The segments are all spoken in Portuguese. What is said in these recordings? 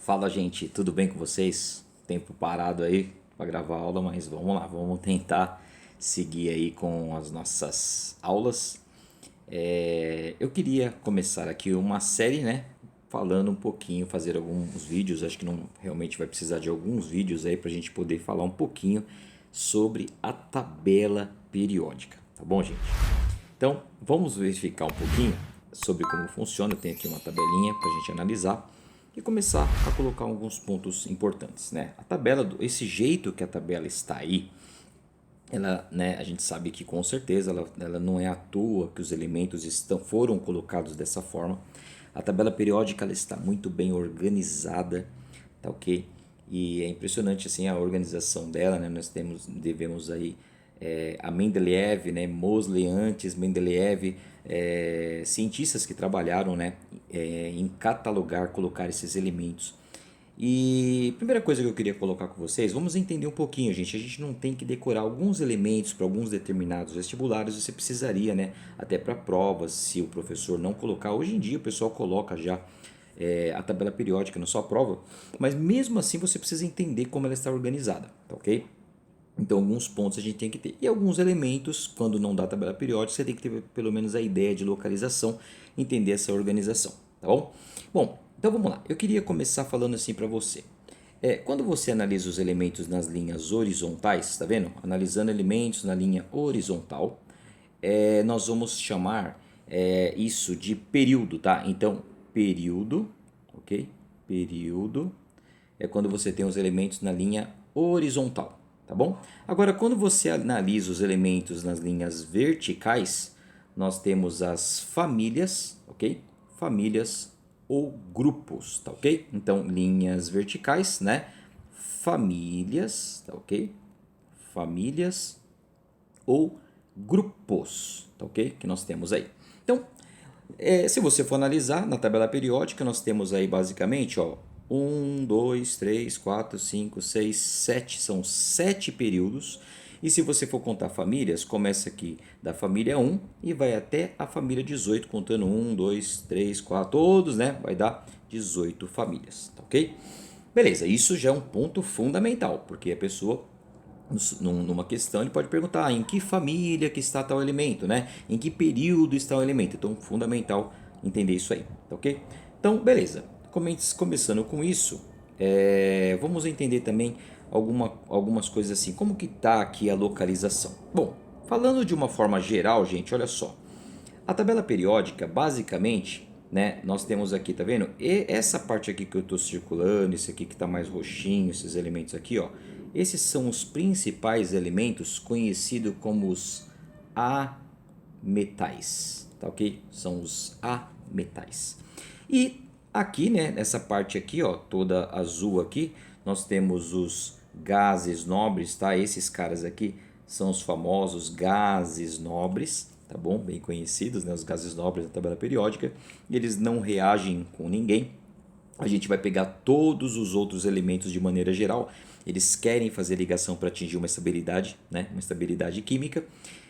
Fala, gente, tudo bem com vocês? Tempo parado aí para gravar aula, mas vamos lá, vamos tentar seguir aí com as nossas aulas. Eu queria começar aqui uma série, né? Falando um pouquinho, fazer alguns vídeos. Acho que não realmente vai precisar de alguns vídeos aí para a gente poder falar um pouquinho sobre a tabela periódica, tá bom, gente? Então, vamos verificar um pouquinho sobre como funciona. Eu tenho aqui uma tabelinha para a gente analisar e começar a colocar alguns pontos importantes, né? A tabela, esse jeito que a tabela está aí, ela, né, a gente sabe que com certeza ela não é à toa que os elementos foram colocados dessa forma. A tabela periódica ela está muito bem organizada, tá ok? E é impressionante assim a organização dela, né? Nós devemos aí a Mendeleev, né? Moseley antes, Mendeleev, cientistas que trabalharam, né? Em catalogar, colocar esses elementos. E a primeira coisa que eu queria colocar com vocês, vamos entender um pouquinho, gente. A gente não tem que decorar alguns elementos para alguns determinados vestibulares, você precisaria, né? Até para provas, se o professor não colocar. Hoje em dia o pessoal coloca já a tabela periódica na sua prova, mas mesmo assim você precisa entender como ela está organizada, tá ok? Então, alguns pontos a gente tem que ter. E alguns elementos, quando não dá tabela periódica, você tem que ter pelo menos a ideia de localização, entender essa organização, tá bom? Bom, então vamos lá. Eu queria começar falando assim para você. Quando você analisa os elementos nas linhas horizontais, tá vendo? Analisando elementos na linha horizontal, nós vamos chamar isso de período, tá? Então, período, ok? Período é quando você tem os elementos na linha horizontal, tá bom? Agora, quando você analisa os elementos nas linhas verticais, nós temos as famílias, ok? Famílias ou grupos, tá ok? Então, linhas verticais, né? Famílias, tá ok? Famílias ou grupos, tá ok? Que nós temos aí. Então, se você for analisar na tabela periódica, nós temos aí basicamente, ó, 1, 2, 3, 4, 5, 6, 7, são 7 períodos. E se você for contar famílias, começa aqui da família 1 e vai até a família 18, contando 1, 2, 3, 4, todos, né? Vai dar 18 famílias, tá ok? Beleza, isso já é um ponto fundamental, porque a pessoa numa questão ele pode perguntar em que família que está tal elemento, né? Em que período está o elemento. Então, fundamental entender isso aí, tá ok? Então, beleza. Começando com isso, vamos entender também algumas coisas assim. Como que está aqui a localização? Bom, falando de uma forma geral, gente, olha só. A tabela periódica, basicamente, né, nós temos aqui, tá vendo? E essa parte aqui que eu estou circulando, esse aqui que está mais roxinho, esses elementos aqui, ó. Esses são os principais elementos conhecidos como os ametais, tá ok? São os ametais. E aqui, né, nessa parte aqui, ó, toda azul aqui, nós temos os gases nobres, tá? Esses caras aqui são os famosos gases nobres, tá bom? Bem conhecidos, né? Os gases nobres da tabela periódica. E eles não reagem com ninguém. A gente vai pegar todos os outros elementos de maneira geral. Eles querem fazer ligação para atingir uma estabilidade, né? Uma estabilidade química.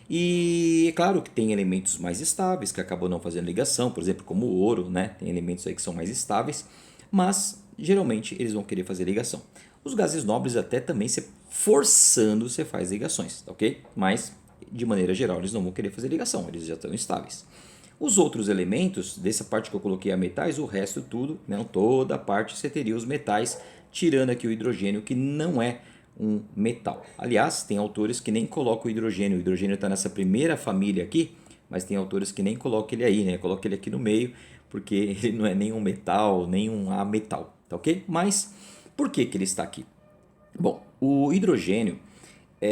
E é claro que tem elementos mais estáveis que acabam não fazendo ligação, por exemplo, como o ouro, né? Tem elementos aí que são mais estáveis, mas geralmente eles vão querer fazer ligação. Os gases nobres até também, se forçando, você faz ligações, tá ok? Mas de maneira geral eles não vão querer fazer ligação, eles já estão estáveis. Os outros elementos, dessa parte que eu coloquei a metais, o resto tudo, não, toda a parte você teria os metais, tirando aqui o hidrogênio, que não é um metal. Aliás, tem autores que nem colocam o hidrogênio está nessa primeira família aqui, mas tem autores que nem colocam ele aí, né? Colocam ele aqui no meio, porque ele não é nem um metal, nem um ametal, tá ok? Mas por que que ele está aqui? Bom, o hidrogênio,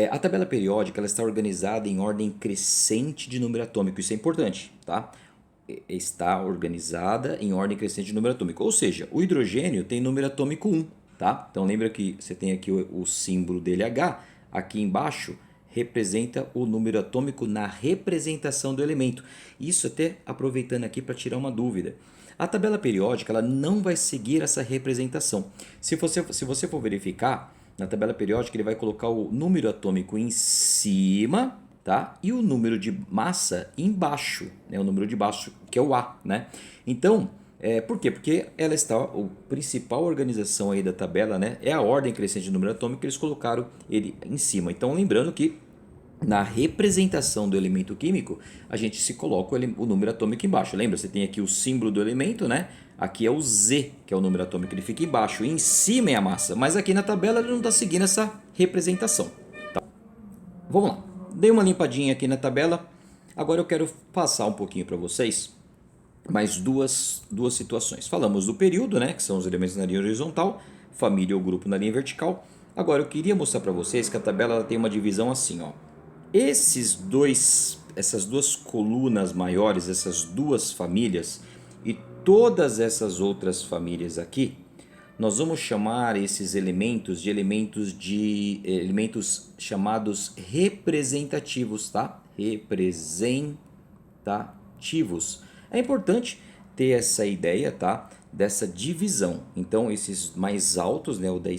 a tabela periódica ela está organizada em ordem crescente de número atômico, isso é importante, tá? Está organizada em ordem crescente de número atômico, ou seja, o hidrogênio tem número atômico 1, tá? Então lembra que você tem aqui o símbolo dele H, aqui embaixo representa o número atômico na representação do elemento. Isso até aproveitando aqui para tirar uma dúvida. A tabela periódica ela não vai seguir essa representação. Se você for verificar, na tabela periódica ele vai colocar o número atômico em cima, tá? E o número de massa embaixo, né? O número de baixo, que é o A, né? Então, Por quê? Porque ela está, a principal organização aí da tabela, né, é a ordem crescente de número atômico, que eles colocaram ele em cima. Então, lembrando que na representação do elemento químico, a gente se coloca o número atômico embaixo. Lembra? Você tem aqui o símbolo do elemento, né? Aqui é o Z, que é o número atômico, ele fica embaixo. E em cima é a massa. Mas aqui na tabela ele não está seguindo essa representação. Tá? Vamos lá. Dei uma limpadinha aqui na tabela. Agora eu quero passar um pouquinho para vocês mais duas situações. Falamos do período, né? Que são os elementos na linha horizontal, família ou grupo na linha vertical. Agora eu queria mostrar para vocês que a tabela ela tem uma divisão assim, ó. Essas duas colunas maiores, essas duas famílias e todas essas outras famílias aqui, nós vamos chamar esses elementos de elementos chamados representativos, tá? Representativos. É importante ter essa ideia, tá? Dessa divisão. Então, esses mais altos, né, o da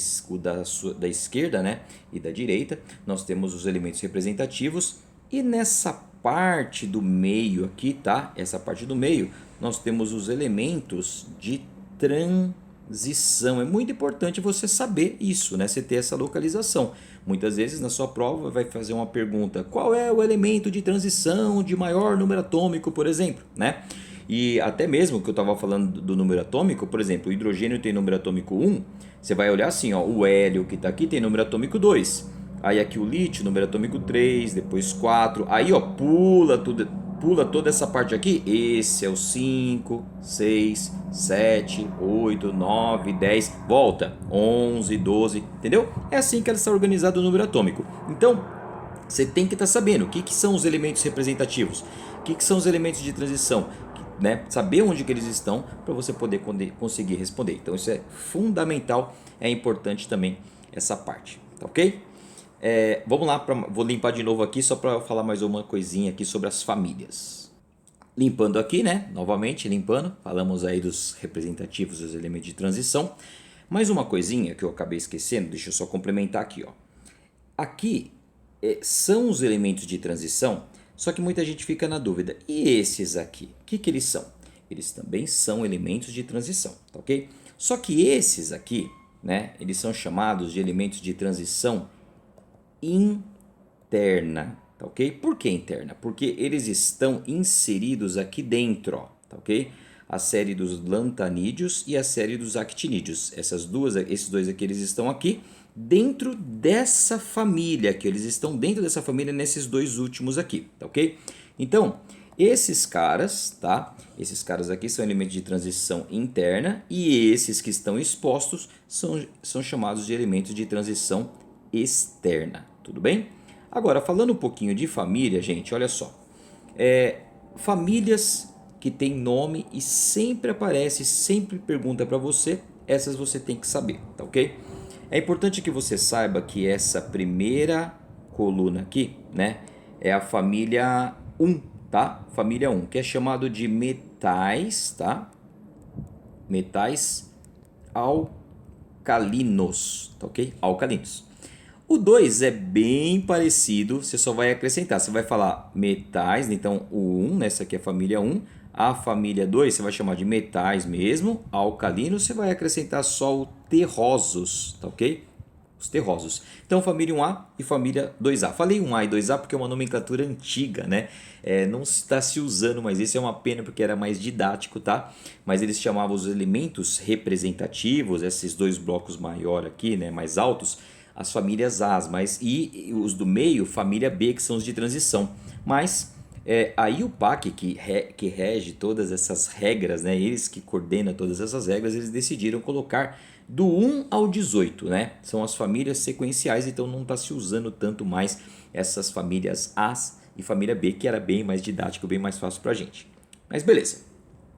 esquerda, né, e da direita, nós temos os elementos representativos. E nessa parte do meio aqui, tá? Essa parte do meio, nós temos os elementos de transição. É muito importante você saber isso, né? Você ter essa localização. Muitas vezes na sua prova vai fazer uma pergunta: qual é o elemento de transição de maior número atômico, por exemplo, né? E até mesmo que eu estava falando do número atômico, por exemplo, o hidrogênio tem número atômico 1, você vai olhar assim, ó, o hélio que está aqui tem número atômico 2. Aí aqui o lítio, número atômico 3, depois 4. Aí ó, pula toda essa parte aqui. Esse é o 5, 6, 7, 8, 9, 10. Volta, 11, 12, entendeu? É assim que ela está organizada o número atômico. Então, você tem que estar sabendo o que são os elementos representativos, o que são os elementos de transição, né? Saber onde que eles estão para você poder conseguir responder. Então isso é fundamental, é importante também essa parte, tá ok? Vamos lá, vou limpar de novo aqui só para falar mais uma coisinha aqui sobre as famílias. Limpando aqui, né? Novamente limpando, falamos aí dos representativos, dos elementos de transição. Mais uma coisinha que eu acabei esquecendo, deixa eu só complementar aqui, ó. Aqui são os elementos de transição, só que muita gente fica na dúvida. E esses aqui, o que eles são? Eles também são elementos de transição, tá ok? Só que esses aqui, né, eles são chamados de elementos de transição interna, tá ok? Por que interna? Porque eles estão inseridos aqui dentro, ó, tá ok? A série dos lantanídeos e a série dos actinídeos. Esses dois aqui, eles estão aqui dentro dessa família, que eles estão dentro dessa família nesses dois últimos aqui, tá ok? Então, esses caras, tá? Esses caras aqui são elementos de transição interna e esses que estão expostos são chamados de elementos de transição externa, tudo bem? Agora, falando um pouquinho de família, gente, olha só. Famílias que tem nome e sempre aparece, sempre pergunta para você, essas você tem que saber, tá ok? É importante que você saiba que essa primeira coluna aqui, né, é a família 1, tá? Família 1, que é chamado de metais, tá? Metais alcalinos, tá ok? Alcalinos. O 2 é bem parecido, você só vai acrescentar, você vai falar metais, então o 1, né, essa aqui é a família 1, a família 2 você vai chamar de metais mesmo, alcalinos, você vai acrescentar só o terrosos, tá ok? Os terrosos. Então família 1A e família 2A. Falei 1A e 2A porque é uma nomenclatura antiga, né? Não está se usando mais, isso é uma pena porque era mais didático, tá? Mas eles chamavam os elementos representativos, esses dois blocos maior aqui, né, mais altos, as famílias A's, e os do meio, família B, que são os de transição. Mas aí o PAC, que rege todas essas regras, né, eles que coordenam todas essas regras, eles decidiram colocar do 1 ao 18, né? São as famílias sequenciais, então não está se usando tanto mais essas famílias A's e família B, que era bem mais didático, bem mais fácil para a gente. Mas beleza.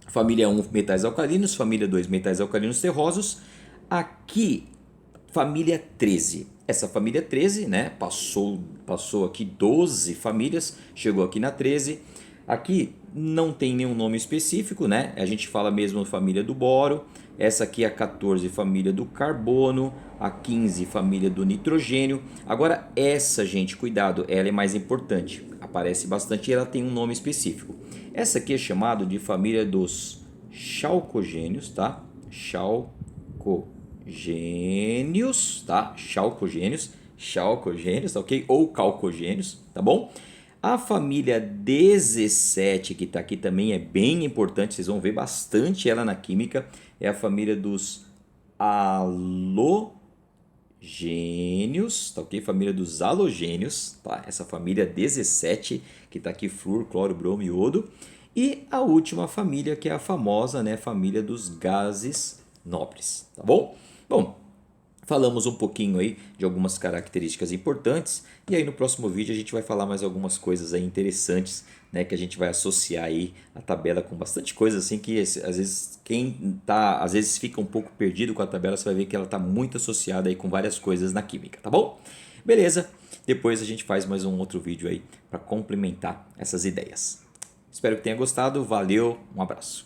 Família 1, metais alcalinos, família 2, metais alcalinos terrosos. Aqui, família 13. Essa família 13, né, passou aqui 12 famílias, chegou aqui na 13. Aqui não tem nenhum nome específico, né? A gente fala mesmo família do boro. Essa aqui é a 14, família do carbono. A 15, família do nitrogênio. Agora essa, gente, cuidado, ela é mais importante. Aparece bastante e ela tem um nome específico. Essa aqui é chamada de família dos chalcogênios, tá? Chalcogênios, tá? Chalcogênios, tá ok? Ou calcogênios, tá bom? A família 17, que está aqui também, é bem importante, vocês vão ver bastante ela na química, é a família dos halogênios, tá ok? Família dos halogênios, tá? Essa família 17, que está aqui, flúor, cloro, bromo e iodo. E a última família, que é a famosa, né, família dos gases nobres, tá bom? Bom, falamos um pouquinho aí de algumas características importantes e aí no próximo vídeo a gente vai falar mais algumas coisas aí interessantes, né, que a gente vai associar aí a tabela com bastante coisa assim que às vezes quem tá, às vezes fica um pouco perdido com a tabela, você vai ver que ela está muito associada aí com várias coisas na química, tá bom? Beleza? Depois a gente faz mais um outro vídeo aí para complementar essas ideias. Espero que tenha gostado, valeu, um abraço.